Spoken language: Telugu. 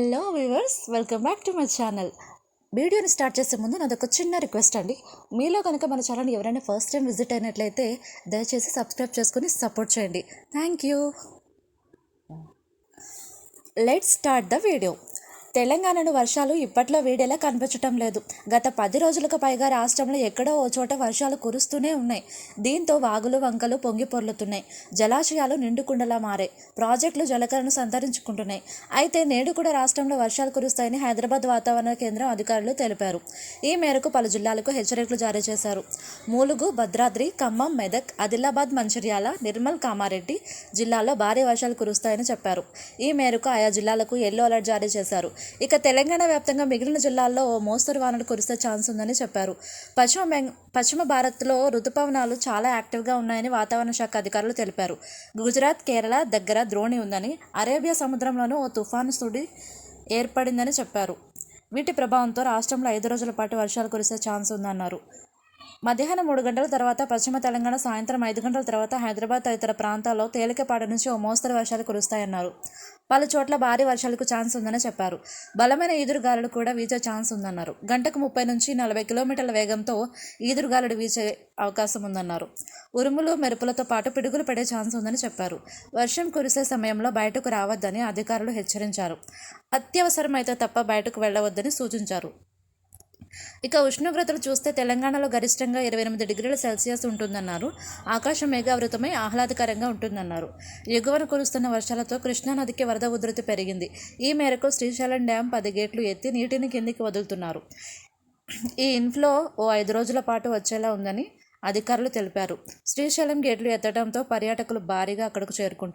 Hello viewers, welcome back to my channel. వీడియోని స్టార్ట్ చేసే ముందు నాదొక చిన్న రిక్వెస్ట్ అండి. మీలో కనుక మన ఛానల్ ఎవరైనా ఫస్ట్ టైం విజిట్ అయినట్లయితే దయచేసి సబ్స్క్రైబ్ చేసుకుని సపోర్ట్ చేయండి. Thank you. Let's start the video. తెలంగాణలో వర్షాలు ఇప్పట్లో వీడేలా కనిపించటం లేదు. గత 10 రోజులకు పైగా రాష్ట్రంలో ఎక్కడో ఓ చోట వర్షాలు కురుస్తూనే ఉన్నాయి. దీంతో వాగులు వంకలు పొంగి పొర్లుతున్నాయి. జలాశయాలు నిండుకుండలా మారాయి. ప్రాజెక్టులు జలకరను సంతరించుకుంటున్నాయి. అయితే నేడు కూడా రాష్ట్రంలో వర్షాలు కురుస్తాయని హైదరాబాద్ వాతావరణ కేంద్రం అధికారులు తెలిపారు. ఈ మేరకు పలు జిల్లాలకు హెచ్చరికలు జారీ చేశారు. ములుగు, భద్రాద్రి, ఖమ్మం, మెదక్, ఆదిలాబాద్, మంచిర్యాల, నిర్మల్, కామారెడ్డి జిల్లాల్లో భారీ వర్షాలు కురుస్తాయని చెప్పారు. ఈ మేరకు ఆయా జిల్లాలకు ఎల్లో అలర్ట్ జారీ చేశారు. ఇక తెలంగాణ వ్యాప్తంగా మిగిలిన జిల్లాల్లో ఓ మోస్తరు వానలు కురిసే ఛాన్స్ ఉందని చెప్పారు. పశ్చిమ భారత్లో రుతుపవనాలు చాలా యాక్టివ్గా ఉన్నాయని వాతావరణ శాఖ అధికారులు తెలిపారు. గుజరాత్, కేరళ దగ్గర ద్రోణి ఉందని, అరేబియా సముద్రంలోనూ ఓ తుఫాను సుడి ఏర్పడిందని చెప్పారు. వీటి ప్రభావంతో రాష్ట్రంలో 5 రోజుల పాటు వర్షాలు కురిసే ఛాన్స్ ఉందన్నారు. మధ్యాహ్నం 3 గంటల తర్వాత పశ్చిమ తెలంగాణ, సాయంత్రం 5 గంటల తర్వాత హైదరాబాద్ తదితర ప్రాంతాల్లో తేలికపాటి నుంచి ఓ మోస్తరు వర్షాలు కురుస్తాయన్నారు. పలు చోట్ల భారీ వర్షాలకు ఛాన్స్ ఉందని చెప్పారు. బలమైన ఈదురుగాలులు కూడా వీచే ఛాన్స్ ఉందన్నారు. గంటకు 30 నుంచి 40 కిలోమీటర్ల వేగంతో ఈదురుగాలులు వీచే అవకాశం ఉందన్నారు. ఉరుములు, మెరుపులతో పాటు పిడుగులు పడే ఛాన్స్ ఉందని చెప్పారు. వర్షం కురిసే సమయంలో బయటకు రావద్దని అధికారులు హెచ్చరించారు. అత్యవసరమైతే తప్ప బయటకు వెళ్లవద్దని సూచించారు. ఇక ఉష్ణోగ్రతలు చూస్తే తెలంగాణలో గరిష్టంగా 28 డిగ్రీల సెల్సియస్ ఉంటుందన్నారు. ఆకాశం మేఘావృతమై ఆహ్లాదకరంగా ఉంటుందన్నారు. ఎగువన కురుస్తున్న వర్షాలతో కృష్ణానదికి వరద ఉధృతి పెరిగింది. ఈ మేరకు శ్రీశైలం డ్యాం 10 గేట్లు ఎత్తి నీటిని కిందికి వదులుతున్నారు. ఈ ఇన్ఫ్లో ఓ 5 రోజుల పాటు వచ్చేలా ఉందని అధికారులు తెలిపారు. శ్రీశైలం గేట్లు ఎత్తడంతో పర్యాటకులు భారీగా అక్కడకు చేరుకుంటున్నారు.